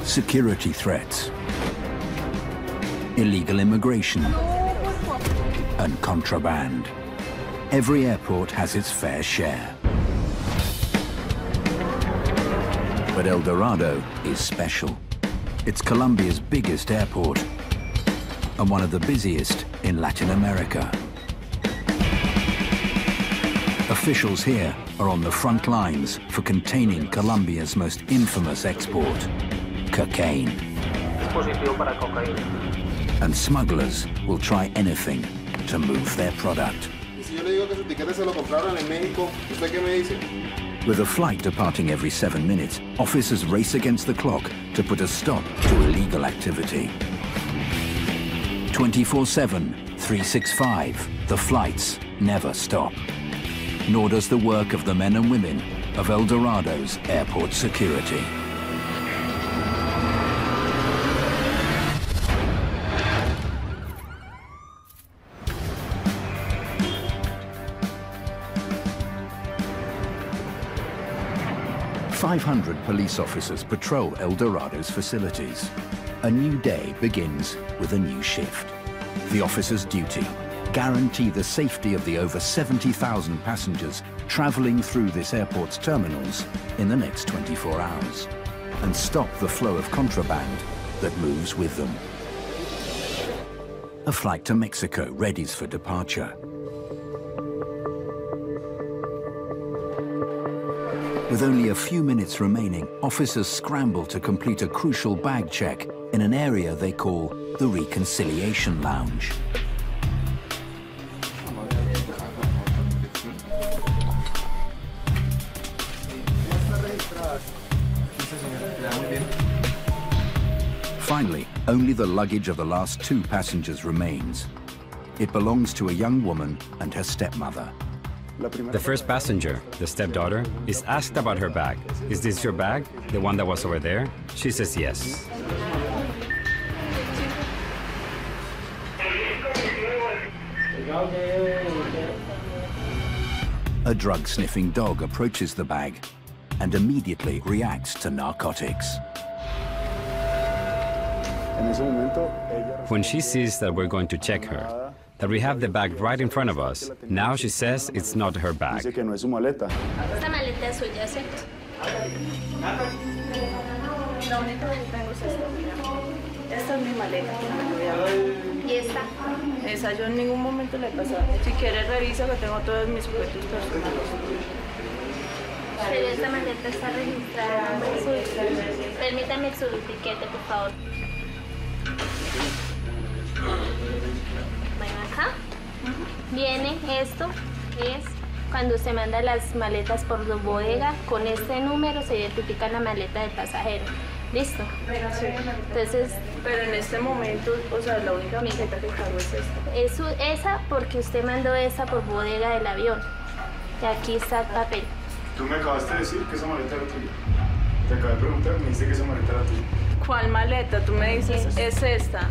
security threats, illegal immigration, and contraband. Every airport has its fair share. But El Dorado is special. It's Colombia's biggest airport and one of the busiest in Latin America. Officials here are on the front lines for containing Colombia's most infamous export, cocaine. And smugglers will try anything to move their product. With a flight departing every 7 minutes, officers race against the clock to put a stop to illegal activity. 24/7, 365, the flights never stop. Nor does the work of the men and women of El Dorado's airport security. "500 police officers patrol El Dorado's facilities. A new day begins with a new shift. The officer's duty: guarantee the safety of the over 70,000 passengers traveling through this airport's terminals in the next 24 hours, and stop the flow of contraband that moves with them. A flight to Mexico readies for departure. With only a few minutes remaining, officers scramble to complete a crucial bag check in an area they call the Reconciliation Lounge. Finally, only the luggage of the last 2 passengers remains. It belongs to a young woman and her stepmother. The first passenger, the stepdaughter, is asked about her bag. "Is this your bag? The one that was over there?" She says yes. A drug-sniffing dog approaches the bag and immediately reacts to narcotics. When she sees that we're going to check her, that we have the bag right in front of us, now she says it's not her bag. Esta maleta es suya, ¿cierto? La única que tengo es esta, mira. Esta es mi maleta. ¿Y esta? Esa yo en ningún momento le he pasado. Si quieres revisa que tengo todos mis objetos personales. Pero esta maleta está registrada. Permítame su etiqueta, por favor. Bueno, acá viene esto, es cuando se manda las maletas por la bodega, con este número se identifica la maleta del pasajero. ¿Listo? Sí. Entonces, pero en este momento, o sea, la única maleta que cargo es esta. Esa porque usted mandó esa por bodega del avión. Y aquí está el papel. Tú me acabaste de decir que esa maleta era tuya. Te acabé de preguntar, me dijiste que esa maleta era tuya. ¿Cuál maleta? Tú me dices, es esta.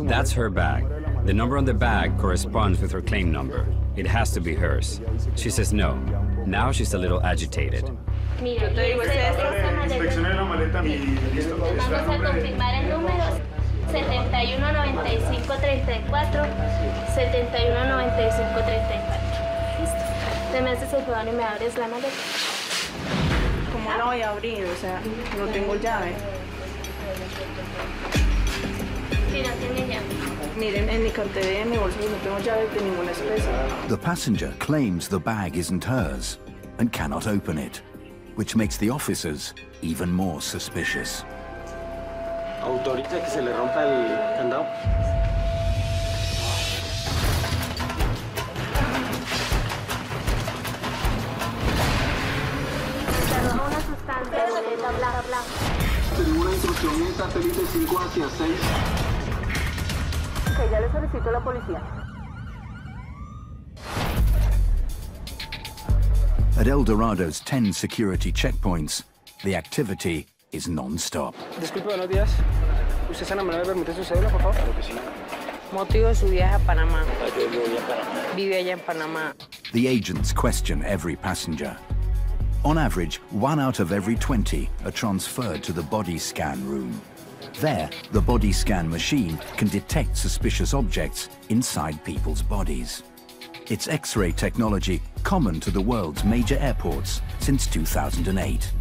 That's her bag. The number on the bag corresponds with her claim number. It has to be hers. She says no. Now she's a little agitated. Mira, yo te digo, Inspeccioné la maleta y listo. Vamos a confirmar el número 719534, 719534. Listo. Te me haces el favor y me abres la maleta. ¿Cómo la voy a abrir? O sea, no tengo llave. Sí, no tiene llave. Miren, en mi cartera y en mi bolso no tengo llaves de ninguna especie. The passenger claims the bag isn't hers and cannot open it, which makes the officers even more suspicious. Autoriza que se le rompa el candado. Se arroja una sustancia, boleta blanca, blanca. Tengo una instrucción en satélite 5 hacia 6. Ok, ya le solicito a la policía. At El Dorado's 10 security checkpoints, the activity is non-stop. Disculpe, buenos días. ¿Usted se enamoró? ¿Me permite su cédula, por favor? Claro que sí. Motivo de su viaje a Panamá. Vive allá en Panamá. The agents question every passenger. On average, 1 out of every 20 are transferred to the body scan room. There, the body scan machine can detect suspicious objects inside people's bodies. It's X-ray technology common to the world's major airports since 2008.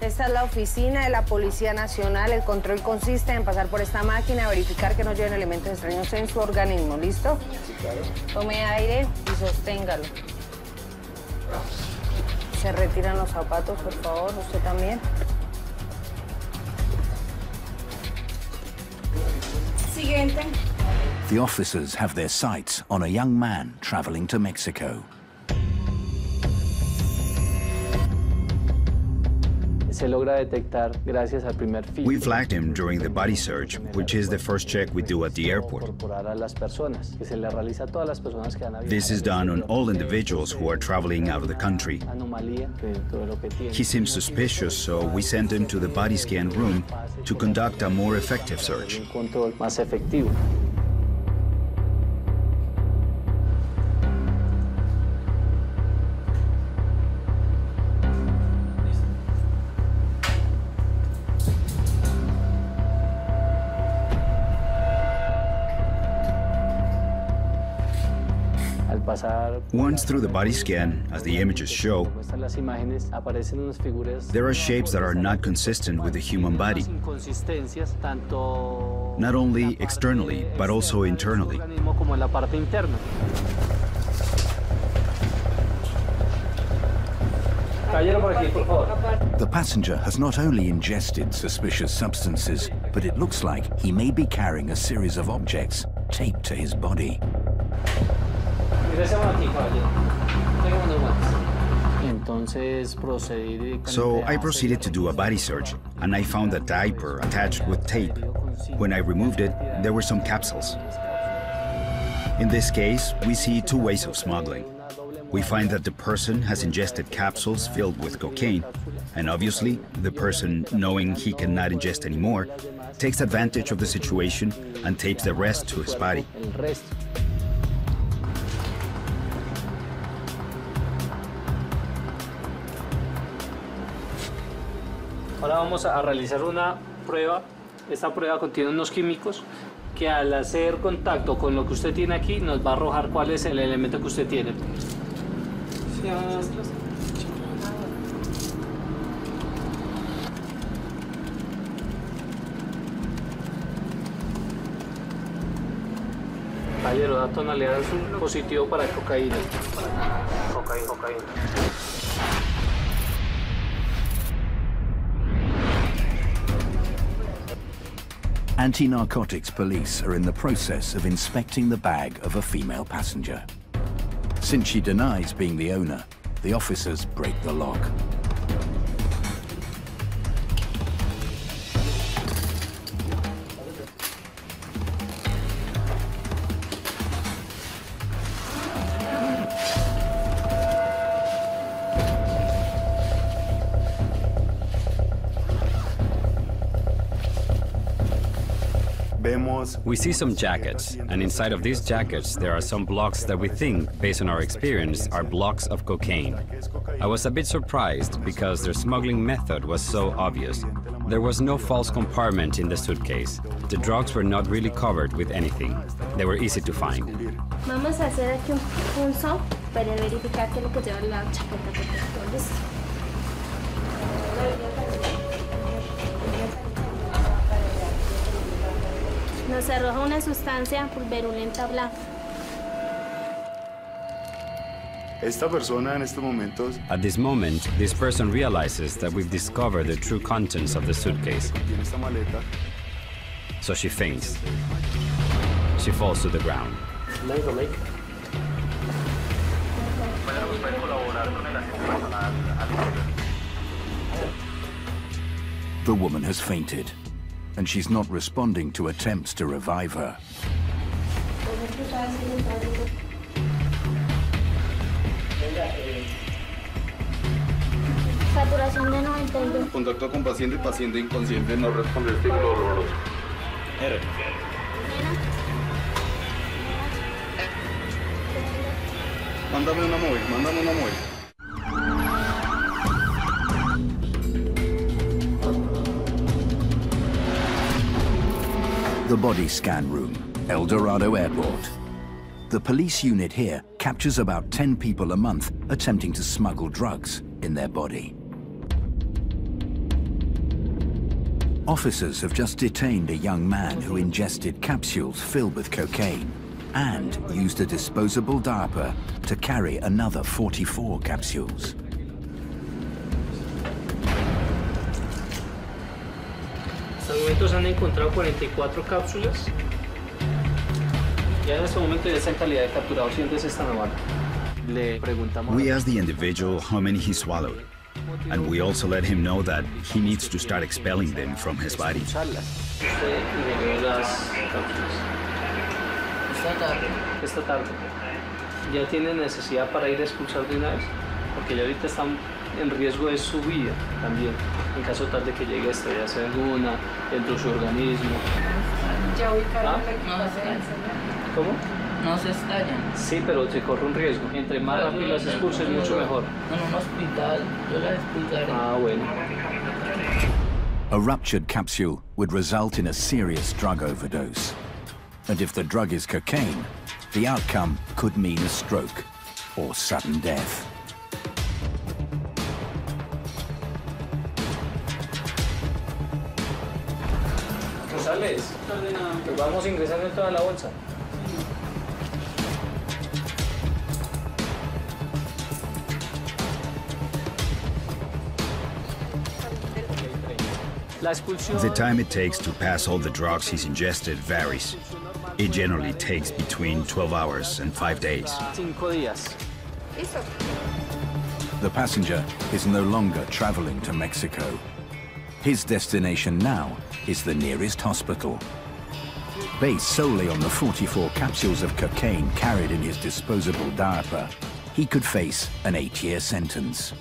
Esta es la oficina de la Policía Nacional. El control consiste en pasar por esta máquina, verificar que no lleven elementos extraños en su organismo. ¿Listo? Sí, claro. Tome aire y sosténgalo. Se retiran los zapatos, por favor. Usted también. Siguiente. The officers have their sights on a young man traveling to Mexico. Se logra detectar gracias al primer filtro. We flagged him during the body search, which is the first check we do at the airport. This is done on all individuals who are traveling out of the country. He seems suspicious, so we sent him to the body scan room to conduct a more effective search. Once through the body scan, as the images show, there are shapes that are not consistent with the human body, not only externally, but also internally. The passenger has not only ingested suspicious substances, but it looks like he may be carrying a series of objects taped to his body. So I proceeded to do a body search, and I found a diaper attached with tape. When I removed it, there were some capsules. In this case, we see two ways of smuggling. We find that the person has ingested capsules filled with cocaine, and obviously, the person, knowing he cannot ingest anymore, takes advantage of the situation and tapes the rest to his body. Ahora vamos a realizar una prueba. Esta prueba contiene unos químicos que al hacer contacto con lo que usted tiene aquí nos va a arrojar cuál es el elemento que usted tiene. Caballero, da tonalidad azul positivo para cocaína. Cocaína. Anti-narcotics police are in the process of inspecting the bag of a female passenger. Since she denies being the owner, the officers break the lock. We see some jackets, and inside of these jackets there are some blocks that we think, based on our experience, are blocks of cocaine. I was a bit surprised because their smuggling method was so obvious. There was no false compartment in the suitcase. The drugs were not really covered with anything. They were easy to find. Vamos a hacer aquí un pulso para verificar qué es lo que lleva la chaqueta. Nos arroja una sustancia pulverulenta blanca. Esta persona en estos momentos. At this moment, this person realizes that we've discovered the true contents of the suitcase. So she faints. She falls to the ground. The woman has fainted, and she's not responding to attempts to revive her. Saturación de 92. Contacto con paciente inconsciente, no responde el signo doloroso. Mándame una móvil. The body scan room, El Dorado Airport. The police unit here captures about 10 people a month attempting to smuggle drugs in their body. Officers have just detained a young man who ingested capsules filled with cocaine and used a disposable diaper to carry another 44 capsules. Hasta el momento se han encontrado 44 cápsulas. Ya en este momento ya está en calidad de capturado, sientes esta naval. Le preguntamos. We asked the individual how many he swallowed, and we also let him know that he needs to start expelling them from his body. Esta tarde. ¿Ya tiene necesidad para ir a expulsar de una vez? Porque ya ahorita están en riesgo de su vida también, en caso tal de que llegue a estrellarse alguna dentro de su organismo. Ya ubicaron ¿Cómo? No se estallan. Sí, pero se corre un riesgo. Entre más rápido las expulses, mucho mejor. En un hospital, yo las expulsaré. Ah, bueno. A ruptured capsule would result in a serious drug overdose. And if the drug is cocaine, the outcome could mean a stroke or sudden death. González, pues vamos a ingresar en toda la bolsa. The time it takes to pass all the drugs he's ingested varies. It generally takes between 12 hours and 5 days. 5 días. The passenger is no longer traveling to Mexico. His destination now is the nearest hospital. Based solely on the 44 capsules of cocaine carried in his disposable diaper, he could face an 8-year sentence.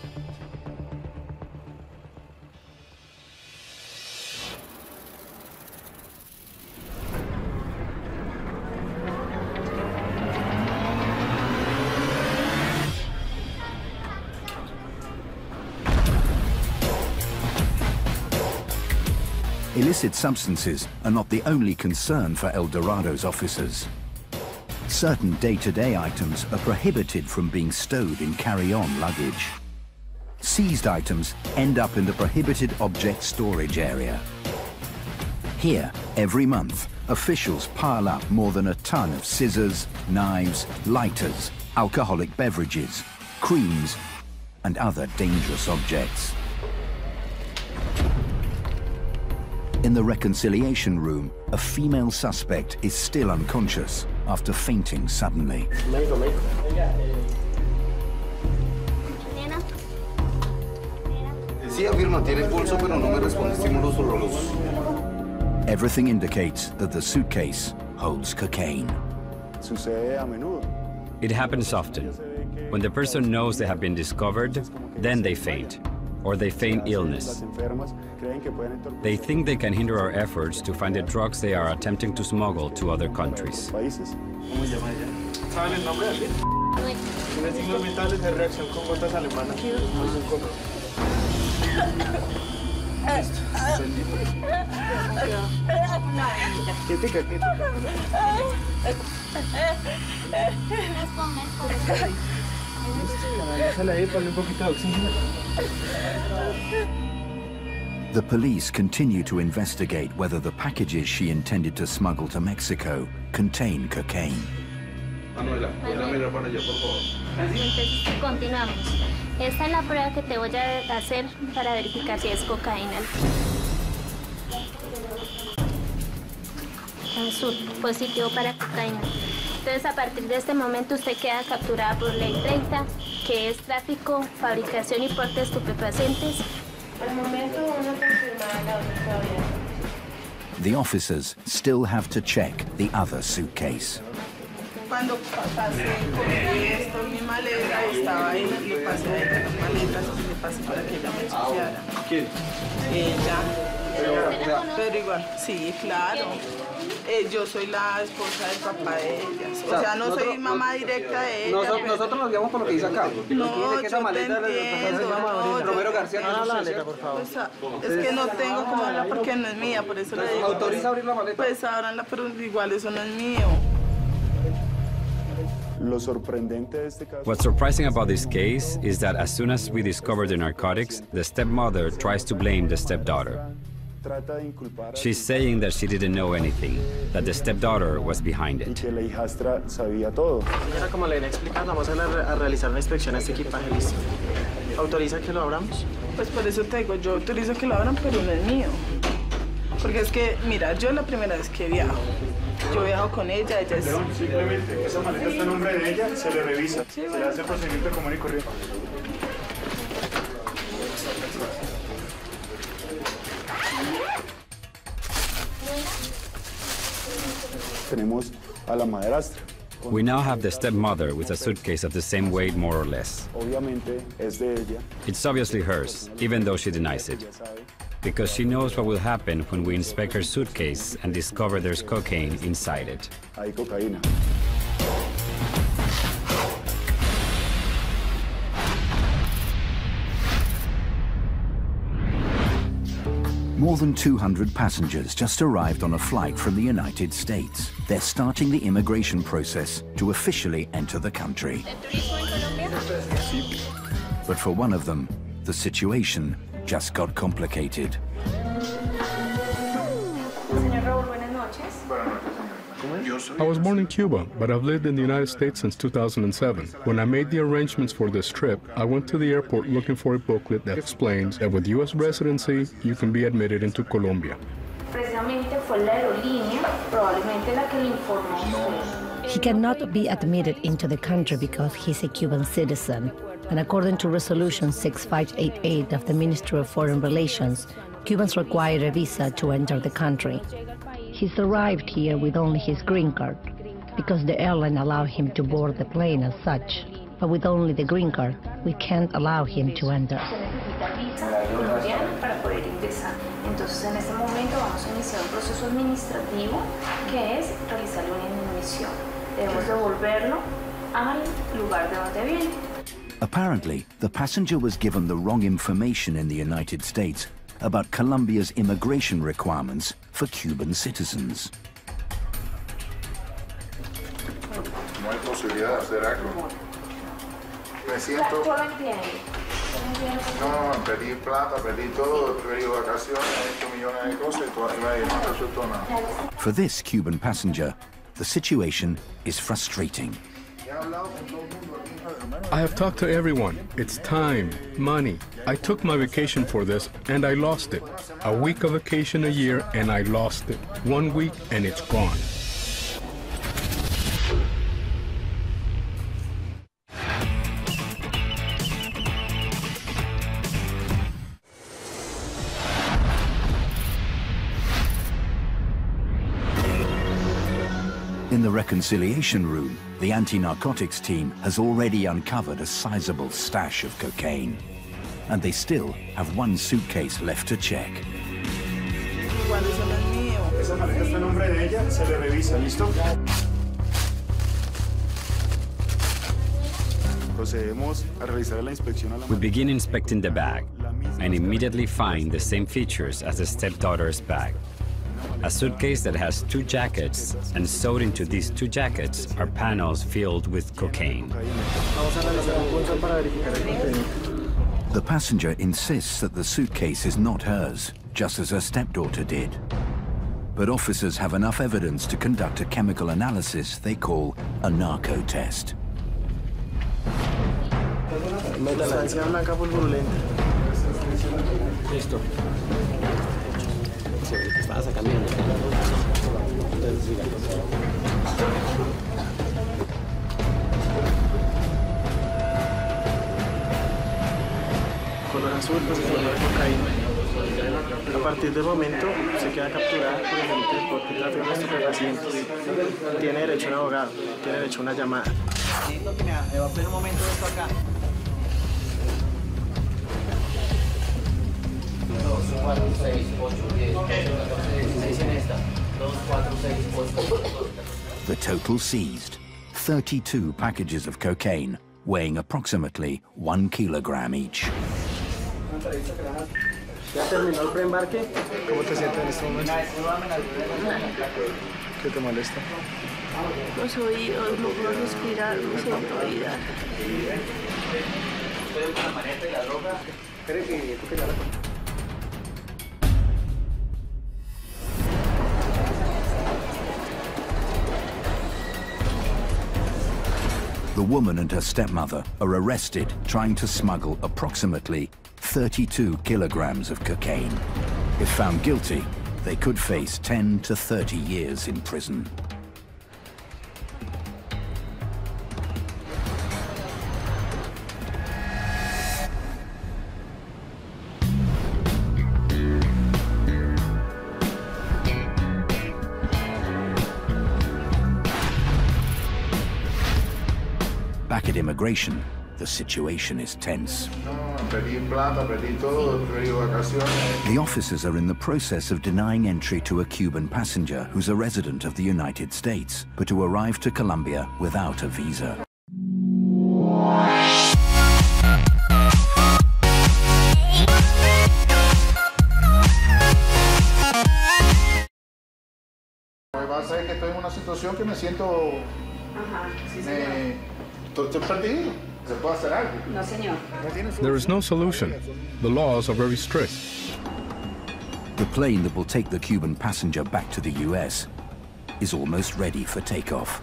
Illicit substances are not the only concern for El Dorado's officers. Certain day-to-day items are prohibited from being stowed in carry-on luggage. Seized items end up in the prohibited object storage area. Here, every month, officials pile up more than a ton of scissors, knives, lighters, alcoholic beverages, creams, and other dangerous objects. In the reconciliation room, a female suspect is still unconscious after fainting suddenly. Everything indicates that the suitcase holds cocaine. It happens often. When the person knows they have been discovered, then they faint, or they feign illness. They think they can hinder our efforts to find the drugs they are attempting to smuggle to other countries. ¿Saben el nombre de alguien? Tiene signos vitales de reacción con gotas alemanas. Quietica, quietica. The police continue to investigate whether the packages she intended to smuggle to Mexico contain cocaine. Entonces, continuamos. Esta es la prueba que te voy a hacer para verificar si es cocaína. Azul, positivo para cocaína. Entonces, a partir de este momento, usted queda capturada por ley 30, que es tráfico, fabricación y porte de estupefacientes. Al momento, una confirmada la otra todavía. The officers still have to check the other suitcase. Cuando pasé, cogí esto en mi maleta, estaba ahí, le pasé ahí con las maletas y le pasé para que ella me ensuciara. ¿Quién? Ella. Pero igual, sí, claro. Yo soy la esposa del papá de ellas. O sea, no soy mamá directa de ellas. Nosotros nos guiamos por lo que dice acá. No, yo te entiendo. Romero García, la maleta, por favor. Es que no tengo cómo hablar porque no es mía, por eso le digo. ¿Autoriza abrir la maleta? Pues ábranla, pero igual eso no es mío. What's surprising about this case is that as soon as we discover the narcotics, the stepmother tries to blame the stepdaughter. She's saying that she didn't know anything, that the stepdaughter was behind it. Señora, como le he explicado, vamos a realizar una inspección a este equipaje, listo. ¿Autoriza que lo abramos? Pues por eso te digo, yo autorizo que lo abran, pero no es mío. Porque es que, mira, yo es la primera vez que viajo. Yo viajo con ella es... Perdón, simplemente, esa maleta está en nombre de ella, se le revisa, se le hace el procedimiento común y corriente. Tenemos a la madrastra. We now have the stepmother with a suitcase of the same weight, more or less. Obviamente es de ella. It's obviously hers, even though she denies it, because she knows what will happen when we inspect her suitcase and discover there's cocaine inside it. Hay cocaína. More than 200 passengers just arrived on a flight from the United States. They're starting the immigration process to officially enter the country. But for one of them, the situation just got complicated. I was born in Cuba, but I've lived in the United States since 2007. When I made the arrangements for this trip, I went to the airport looking for a booklet that explains that with U.S. residency, you can be admitted into Colombia. He cannot be admitted into the country because he's a Cuban citizen. And according to Resolution 6588 of the Ministry of Foreign Relations, Cubans require a visa to enter the country. He's arrived here with only his green card, because the airline allowed him to board the plane as such. But with only the green card, we can't allow him to enter. Entonces, en este momento vamos a iniciar un proceso administrativo que es realizarle una indemnización. Debemos devolverlo al lugar de donde viene. Apparently, the passenger was given the wrong information in the United States about Colombia's immigration requirements for Cuban citizens. No hay posibilidad de hacer algo. Me siento... No, perdí plata, perdí todo, perdí vacaciones, he hecho millones de cosas y todavía no resultó nada. For this Cuban passenger, the situation is frustrating. I have talked to everyone. It's time, money. I took my vacation for this and I lost it. A week of vacation a year and I lost it. 1 week and it's gone. In the reconciliation room, the anti-narcotics team has already uncovered a sizable stash of cocaine. And they still have one suitcase left to check. Igual eso no es mío. Esa maleta está en nombre de ella, se le revisa, ¿listo? Procedemos a realizar la inspección a la maleta. We begin inspecting the bag and immediately find the same features as the stepdaughter's bag. A suitcase that has 2 jackets, and sewed into these 2 jackets are panels filled with cocaine. The passenger insists that the suitcase is not hers, just as her stepdaughter did. But officers have enough evidence to conduct a chemical analysis they call a narco test. Color azul, pues es color de cocaína. A partir del momento se queda capturada por el delito de porte y tráfico de estupefacientes. Tiene derecho a un abogado, tiene derecho a una llamada. Necesito que me evapore un momento esto acá. The total seized, 32 packages of cocaine, weighing approximately 1 kilogram each. ¿Ya terminó el preembarque? ¿Cómo te sientes en este momento? ¿Qué te molesta? Los oídos, no puedo respirar, no siento oídas. The woman and her stepmother are arrested trying to smuggle approximately 32 kilograms of cocaine. If found guilty, they could face 10 to 30 years in prison. Back at immigration, the situation is tense. The officers are in the process of denying entry to a Cuban passenger who's a resident of the United States, but who arrived to Colombia without a visa. Lo que pasa es que estoy en una situación que me siento... Estoy perdido. ¿Se puede hacer algo? No, señor. There is no solution. The laws are very strict. The plane that will take the Cuban passenger back to the US is almost ready for takeoff.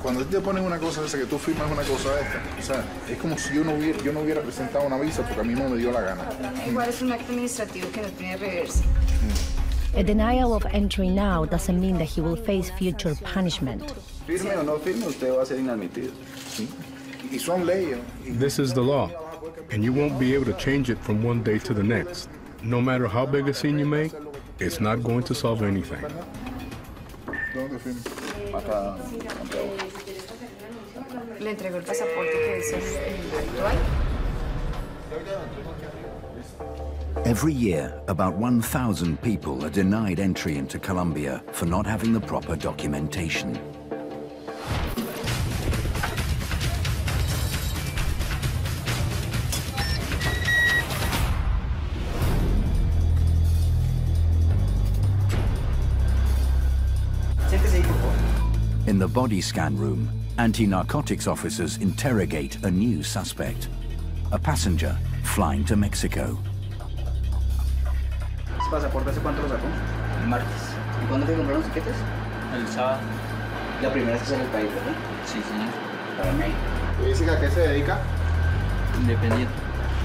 Cuando te ponen una cosa esa, que tú firmas una cosa esta, o sea, es como si yo no hubiera presentado una visa porque a mí no me dio la gana. Igual es un acto administrativo que no tiene reversa. A denial of entry now doesn't mean that he will face future punishment. Firme o no firme, usted va a ser inadmitido. Y son leyes. This is the law, and you won't be able to change it from one day to the next. No matter how big a scene you make, it's not going to solve anything. Le entregó el pasaporte que es el actual. Every year, about 1,000 people are denied entry into Colombia for not having the proper documentation. In the body scan room, anti-narcotics officers interrogate a new suspect, a passenger flying to Mexico. ¿Ese pasaporte hace cuánto lo sacó? El martes. ¿Y cuándo te compraron los tiquetes? El sábado. La primera vez que sale del país, ¿verdad? Sí, señor. Para México. ¿Y dice a qué se dedica? Independiente.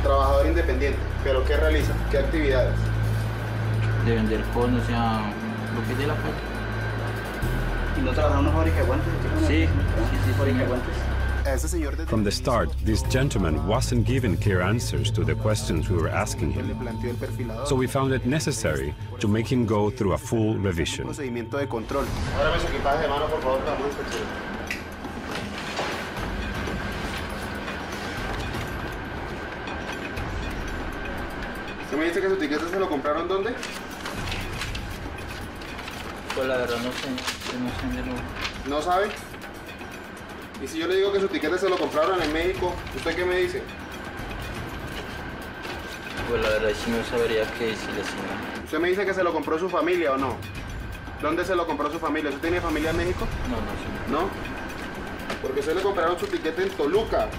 Trabajador independiente. ¿Pero qué realiza? ¿Qué actividades? De vender conos, o sea, lo que es de la calle. ¿Y no trabaja en una fábrica de guantes? Sí, fábrica de guantes. From the start, this gentleman wasn't given clear answers to the questions we were asking him. So we found it necessary to make him go through a full revision. Procedimiento de control. Ahora su equipaje de mano, por favor, que vamos a inspeccionar. ¿Usted me dice que su tiquete se lo compraron dónde? Pues la verdad no sé de nuevo. ¿No sabe? Y si yo le digo que su tiquete se lo compraron en México, ¿usted qué me dice? Pues la verdad sí no sabría qué decirle, señor. ¿Usted me dice que se lo compró su familia o no? ¿Dónde se lo compró su familia? ¿Usted tiene familia en México? No, señor. ¿No? Porque usted le compraron su tiquete en Toluca.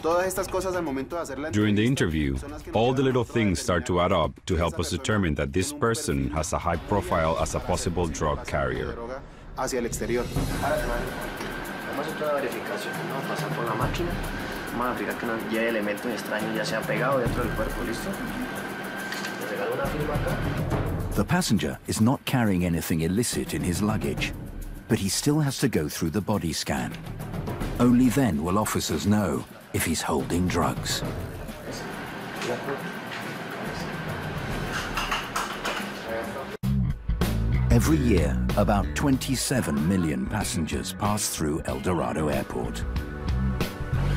Todas estas cosas al momento de hacer la During the interview, all the little things start to add up to help us determine that this person has a high profile as a possible drug carrier. Hacia el exterior. Hemos hecho una verificación, vamos a pasar por la máquina, vamos a verificar que no lleve elementos extraños, ya sea pegado dentro del cuerpo, ¿listo? ¿Le regalo una firma acá? The passenger is not carrying anything illicit in his luggage, but he still has to go through the body scan. Only then will officers know if he's holding drugs. Every year, about 27 million passengers pass through El Dorado Airport.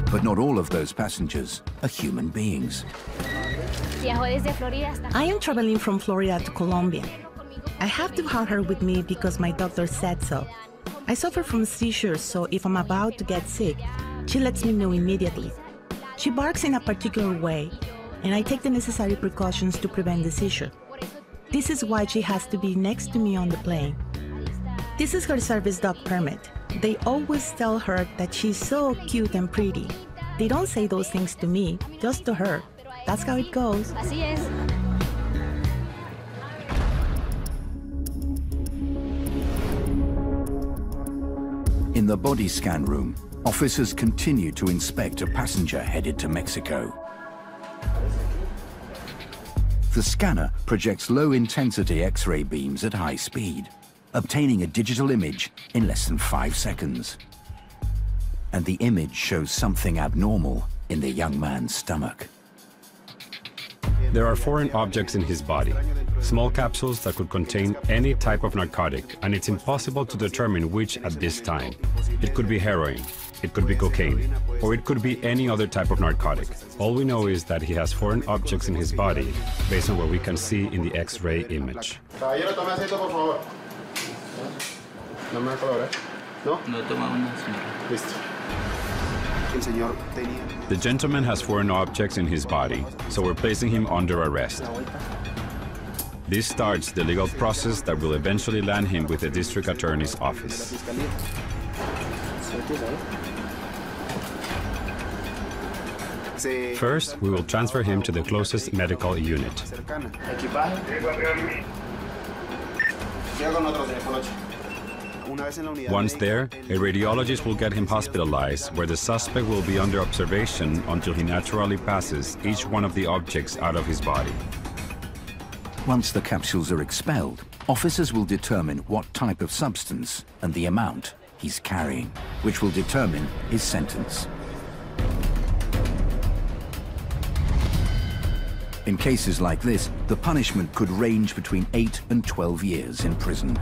But not all of those passengers are human beings. I am traveling from Florida to Colombia. I have to have her with me because my doctor said so. I suffer from seizures, so if I'm about to get sick, she lets me know immediately. She barks in a particular way, and I take the necessary precautions to prevent the seizure. This is why she has to be next to me on the plane. This is her service dog permit. They always tell her that she's so cute and pretty. They don't say those things to me, just to her. That's how it goes. Así es. In the body scan room, officers continue to inspect a passenger headed to Mexico. The scanner projects low-intensity X-ray beams at high speed, obtaining a digital image in less than 5 seconds. And the image shows something abnormal in the young man's stomach. There are foreign objects in his body, small capsules that could contain any type of narcotic, and it's impossible to determine which at this time. It could be heroin, it could be cocaine, or it could be any other type of narcotic. All we know is that he has foreign objects in his body based on what we can see in the X-ray image. Caballero, tome asiento, por favor. No me da color, ¿eh? ¿No? No toma una, señora. Listo. El señor tenía... The gentleman has foreign objects in his body, so we're placing him under arrest. This starts the legal process that will eventually land him with the district attorney's office. First, we will transfer him to the closest medical unit. Once there, a radiologist will get him hospitalized, where the suspect will be under observation until he naturally passes each one of the objects out of his body. Once the capsules are expelled, officers will determine what type of substance and the amount he's carrying, which will determine his sentence. In cases like this, the punishment could range between 8 and 12 years in prison.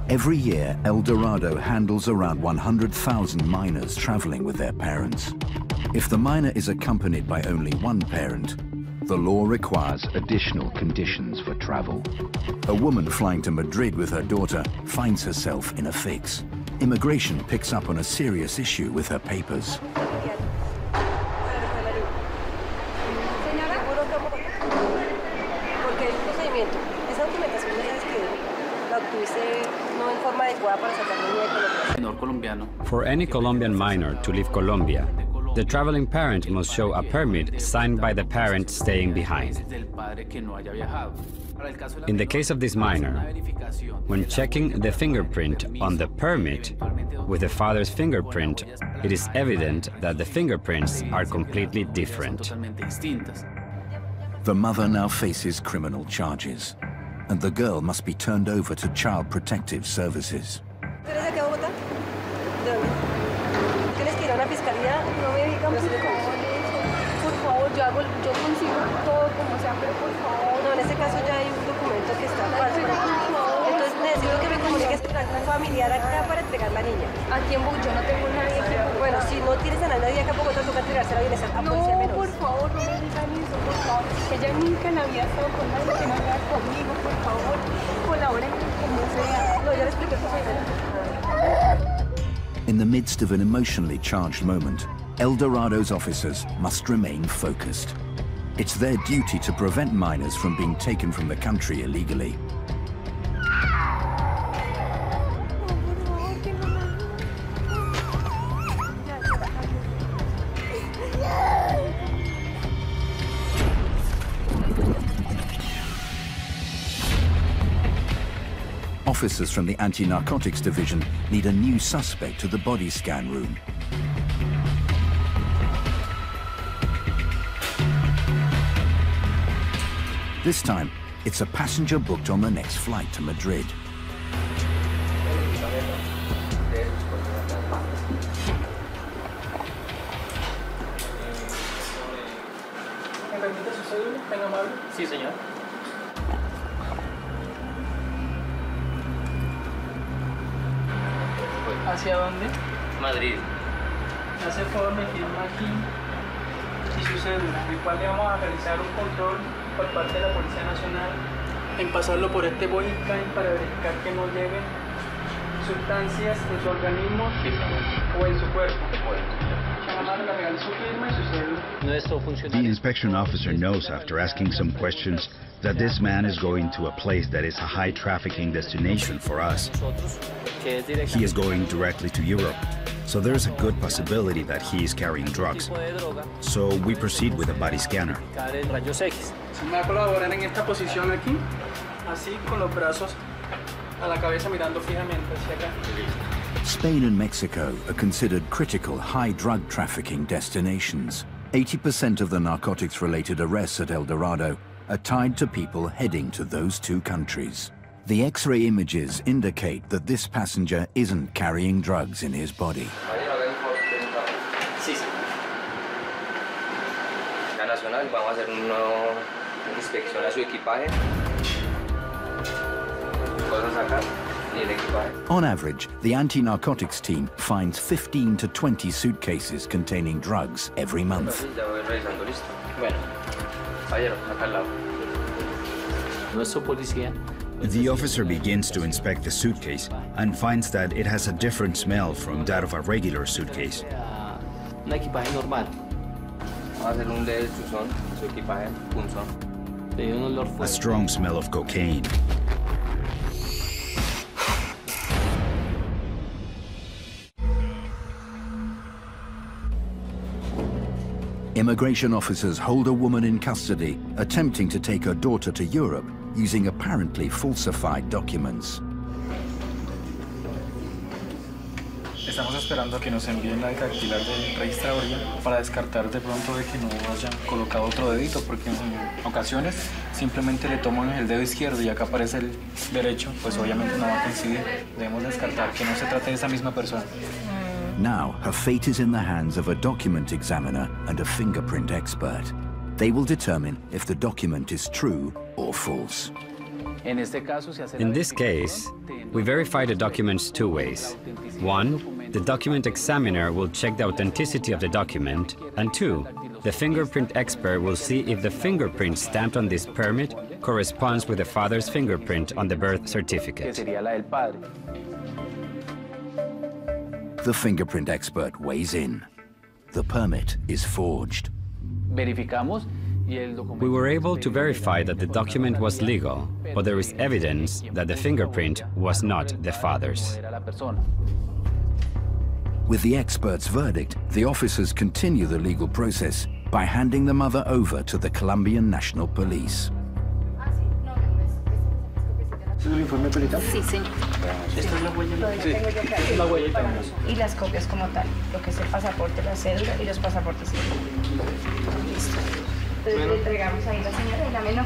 Every year, El Dorado handles around 100,000 minors traveling with their parents. If the minor is accompanied by only one parent, the law requires additional conditions for travel. A woman flying to Madrid with her daughter finds herself in a fix. Immigration picks up on a serious issue with her papers. For any Colombian minor to leave Colombia, the traveling parent must show a permit signed by the parent staying behind. In the case of this minor, when checking the fingerprint on the permit with the father's fingerprint, it is evident that the fingerprints are completely different. The mother now faces criminal charges, and the girl must be turned over to Child Protective Services. Yo consigo todo como sea, pero por favor. No, en este caso ya hay un documento que está falso. Entonces necesito que me comuniques con algún familiar acá para entregar la niña. Aquí en Bogotá yo no tengo nadie aquí. Bueno, si no tienes a nadie acá en Bogotá, toca entregársela a bienestar a policía menor. No, por favor, no me digan eso, por favor. Ella nunca la había estado con nadie que no hablara conmigo, por favor. Colaboren como sea. No, ya le expliqué cómo era. In the midst of an emotionally charged moment, El Dorado's officers must remain focused. It's their duty to prevent minors from being taken from the country illegally. Officers from the Anti-Narcotics Division need a new suspect to the body scan room. This time, it's a passenger booked on the next flight to Madrid. permite su cédula? ¿Tan amable? Sí, señor. ¿Hacia dónde? Madrid. Hace favor, me firma aquí y su cédula, el cual le vamos a realizar un control por parte de la Policía Nacional en pasarlo por este body scan para verificar que no lleven sustancias en su organismo o en su cuerpo. The inspection officer knows after asking some questions that this man is going to a place that is a high trafficking destination for us. He is going directly to Europe, so there's a good possibility that he is carrying drugs. So we proceed with a body scanner. Si me va a colaborar en esta posición aquí, así con los brazos a la cabeza mirando fijamente hacia acá. Spain and Mexico are considered critical high drug trafficking destinations. 80% of the narcotics-related arrests at El Dorado are tied to people heading to those two countries. The X-ray images indicate that this passenger isn't carrying drugs in his body. Sí, sí. La Nacional, vamos a hacer una inspección a su equipaje. Cosas acá. On average, the anti-narcotics team finds 15 to 20 suitcases containing drugs every month. The officer begins to inspect the suitcase and finds that it has a different smell from that of a regular suitcase. A strong smell of cocaine. Immigration officers hold a woman in custody, attempting to take her daughter to Europe using apparently falsified documents. Estamos esperando a que nos envíen la dactilar de registraduría para descartar de pronto de que no hayan colocado otro dedito, porque en ocasiones simplemente le toman el dedo izquierdo y acá aparece el derecho, pues obviamente no va a coincidir. Debemos descartar que no se trate de esa misma persona. Now, her fate is in the hands of a document examiner and a fingerprint expert. They will determine if the document is true or false. In this case, we verify the documents two ways. One, the document examiner will check the authenticity of the document, and two, the fingerprint expert will see if the fingerprint stamped on this permit corresponds with the father's fingerprint on the birth certificate. The fingerprint expert weighs in. The permit is forged. We were able to verify that the document was legal, but there is evidence that the fingerprint was not the father's. With the expert's verdict, the officers continue the legal process by handing the mother over to the Colombian National Police. ¿Es el informe perita? Sí, señor. ¿Esta es la huella? Sí. Sí. La huellita. Y las copias como tal, lo que es el pasaporte, la cédula y los pasaportes. Listo. Entonces le entregamos ahí la señora y la menor.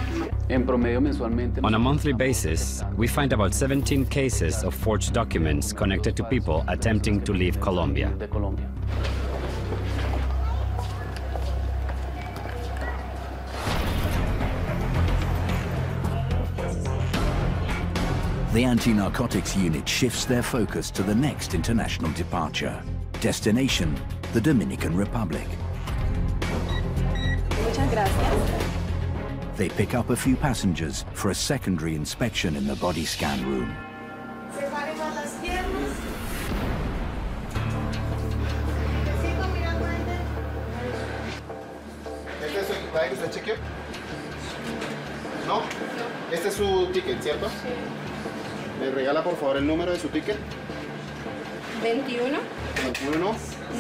En promedio mensualmente. On a monthly basis, we find about 17 cases of forged documents connected to people attempting to leave Colombia. The anti-narcotics unit shifts their focus to the next international departure. Destination, the Dominican Republic. Muchas gracias. They pick up a few passengers for a secondary inspection in the body scan room. ¿Este es su equipaje que usted chequeó? ¿No? Este es su ticket, ¿cierto? Sí. ¿Me regala por favor el número de su ticket? 21. 21.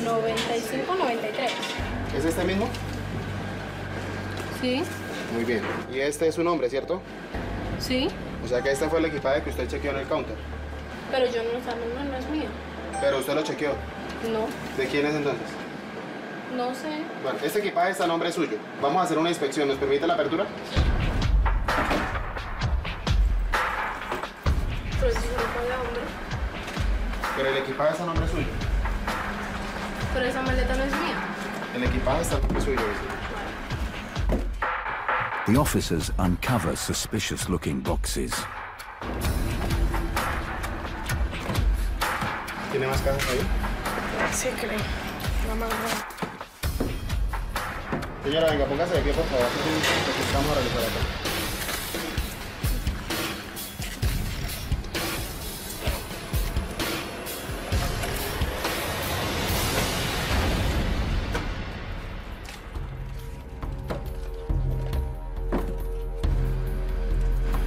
95, 93. ¿Es este mismo? Sí. Muy bien. ¿Y este es su nombre, cierto? Sí. O sea que este fue el equipaje que usted chequeó en el counter. Pero yo no, no es mío. Pero usted lo chequeó. No. ¿De quién es entonces? No sé. Bueno, este equipaje está a nombre suyo. Vamos a hacer una inspección. ¿Nos permite la apertura? Pero si no paga, hombre. Pero el equipaje está a nombre suyo. Pero esa maleta no es mía. El equipaje está a nombre suyo. The officers uncover suspicious-looking boxes. ¿Tiene más cajas ahí? Sí, creo. No me acuerdo. Señora, venga, póngase de pie, por favor. Vamos a realizar acá.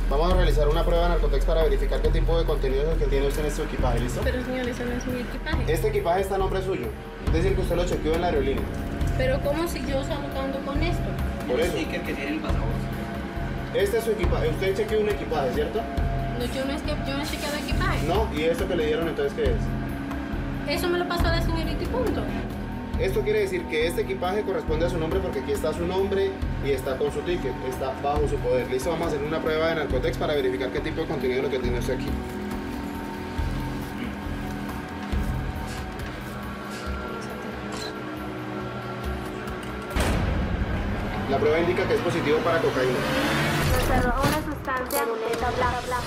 Vamos a realizar una prueba de narcotex para verificar qué tipo de contenido es el que tiene usted en su equipaje, ¿listo? Pero señor, eso no es mi equipaje. Este equipaje está a nombre suyo. Es decir, que usted lo chequeó en la aerolínea. Pero ¿cómo si yo salgo con esto? Por eso. El sticker que tiene el pasaporte. Este es su equipaje. Usted chequeó un equipaje, ¿cierto? No, yo no he chequeado equipaje. No, ¿y esto que le dieron entonces qué es? Eso me lo pasó la señorita y punto. Esto quiere decir que este equipaje corresponde a su nombre porque aquí está su nombre y está con su ticket, está bajo su poder. Listo, vamos a hacer una prueba de narcotex para verificar qué tipo de contenido es lo que tiene usted aquí. La prueba indica que es positivo para cocaína. Nos arroja una sustancia bla bla bla.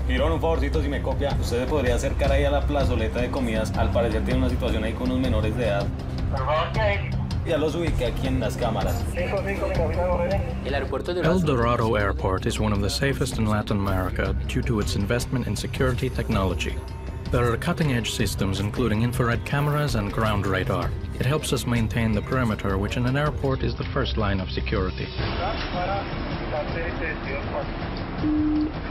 Girón, un favorcito, si me copia, usted se podría acercar ahí a la plazoleta de comidas. Al parecer tiene una situación ahí con unos menores de edad. Por favor, ¿qué hay? Ya los ubiqué aquí en las cámaras. El aeropuerto de El Dorado Airport is one of the safest in Latin America due to its investment in security technology. There are cutting-edge systems including infrared cameras and ground radar. It helps us maintain the perimeter, which in an airport is the first line of security.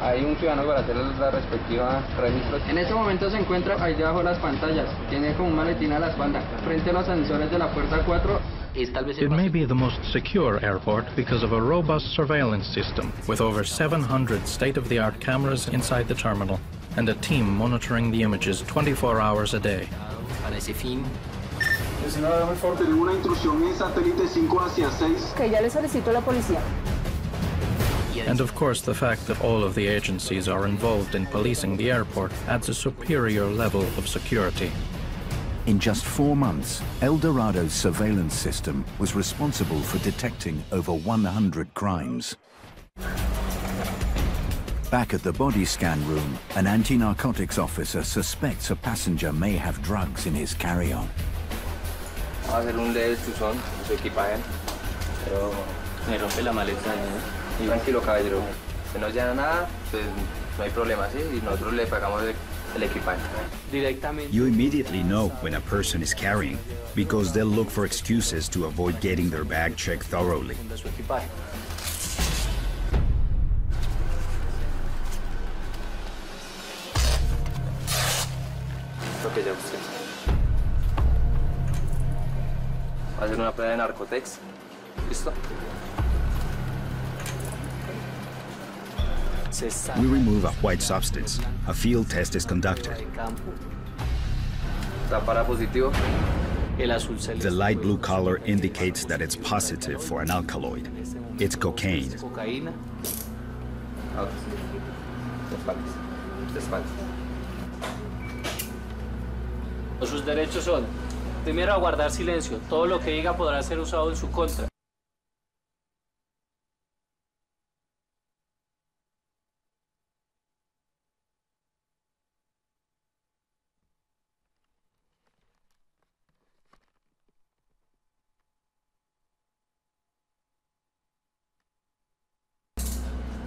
Hay un ciudadano para hacer la respectiva registro. En este momento se encuentra ahí debajo de las pantallas. Tiene como un maletín a la espalda. Frente a los sensores de la puerta 4. It may be the most secure airport because of a robust surveillance system with over 700 state-of-the-art cameras inside the terminal and a team monitoring the images 24 hours a day. Para ese fin. Tenemos una intrusión en satélite 5 hacia 6. Que ya le solicito a la policía. And of course, the fact that all of the agencies are involved in policing the airport adds a superior level of security. In just 4 months, El Dorado's surveillance system was responsible for detecting over 100 crimes. Back at the body scan room, an anti-narcotics officer suspects a passenger may have drugs in his carry-on. Vamos a hacer un leve chuzón en su equipaje. Pero me rompe la maleta, ¿no? Tranquilo, caballero. Si no llena nada, pues no hay problema, ¿sí? Y nosotros le pagamos el equipaje. You immediately know when a person is carrying because they'll look for excuses to avoid getting their bag checked thoroughly. Ok, ya usted. Va a hacer una prueba de narcotex. ¿Listo? We remove a white substance. A field test is conducted. Está para positivo. The light blue color indicates that it's positive for an alkaloid. It's cocaine. Sus derechos son, primero, a guardar silencio. Todo lo que diga podrá ser usado en su contra.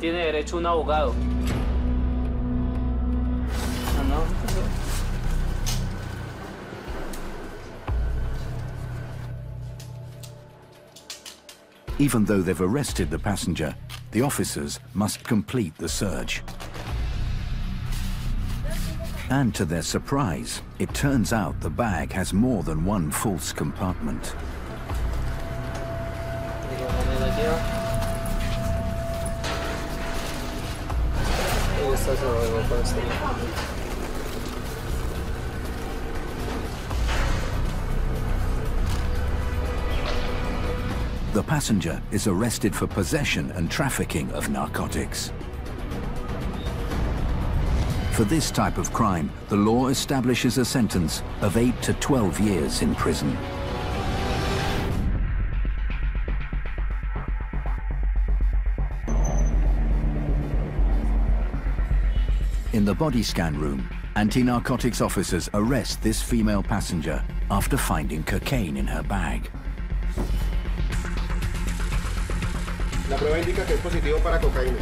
Tiene derecho a un abogado. Even though they've arrested the passenger, the officers must complete the search. And to their surprise, it turns out the bag has more than one false compartment. The passenger is arrested for possession and trafficking of narcotics. For this type of crime, the law establishes a sentence of 8 to 12 years in prison. In the body scan room, anti-narcotics officers arrest this female passenger after finding cocaine in her bag. La prueba indica que es positivo para cocaína.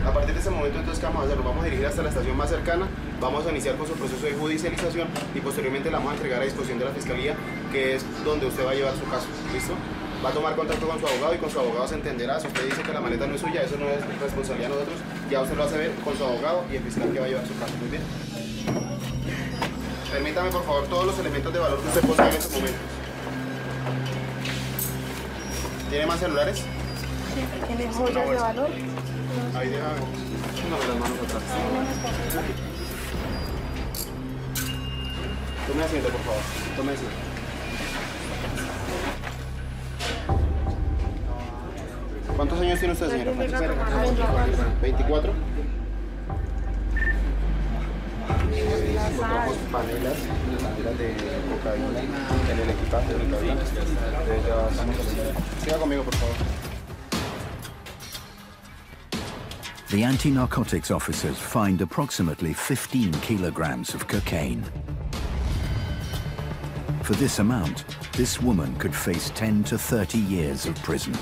A partir de ese momento, entonces, ¿qué vamos a hacer? Nos vamos a dirigir hasta la estación más cercana, vamos a iniciar con su proceso de judicialización y posteriormente la vamos a entregar a disposición de la Fiscalía, que es donde usted va a llevar su caso. ¿Listo? Va a tomar contacto con su abogado y con su abogado se entenderá. Si usted dice que la maleta no es suya, eso no es responsabilidad de nosotros, ya usted lo hace ver con su abogado y el fiscal que va a llevar su caso. Muy bien. Permítame, por favor, todos los elementos de valor que usted posee en estos momentos. ¿Tiene más celulares? Sí, ¿tiene joyas de valor? Ahí déjame. Una de las manos atrás. Tome asiento, por favor. Tome asiento. ¿Cuántos años tiene usted, señora? 24. Encontramos panelas de cocaína en el equipaje del cabina. Siga conmigo, por favor. The anti-narcotics officers find approximately 15 kilograms of cocaine. For this amount, this woman could face 10 to 30 years of prison.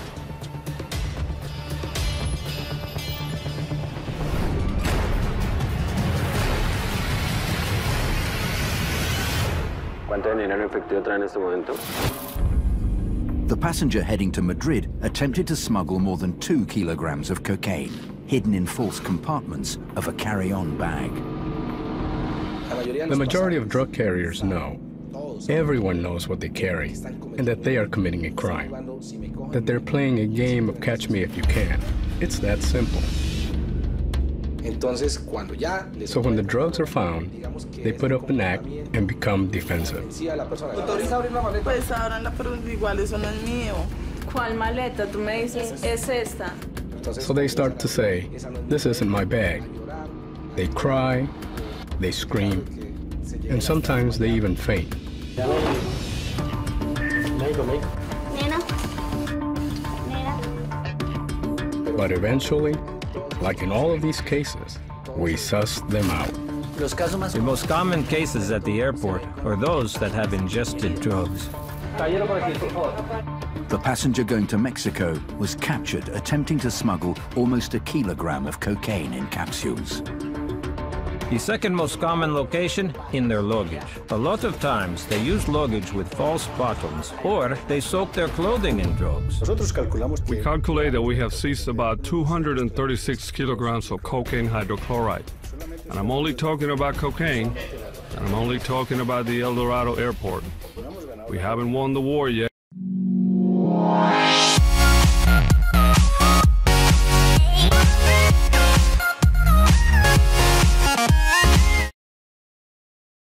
¿Cuánto dinero en efectivo trae en este momento? The passenger heading to Madrid attempted to smuggle more than 2 kilograms of cocaine, hidden in false compartments of a carry-on bag. The majority of drug carriers know. Everyone knows what they carry, and that they are committing a crime. That they're playing a game of catch me if you can. It's that simple. So when the drugs are found, they put up an act and become defensive. Pues ábranla, pero igual eso no es mío. ¿Cuál maleta? Tú me dices, es esta. So they start to say, this isn't my bag. They cry, they scream, and sometimes they even faint. But eventually, like in all of these cases, we suss them out. The most common cases at the airport are those that have ingested drugs. The passenger going to Mexico was captured attempting to smuggle almost a kilogram of cocaine in capsules. The second most common location, in their luggage. A lot of times, they use luggage with false buttons, or they soak their clothing in drugs. We calculate that we have seized about 236 kilograms of cocaine hydrochloride. And I'm only talking about cocaine, and I'm only talking about the El Dorado airport. We haven't won the war yet.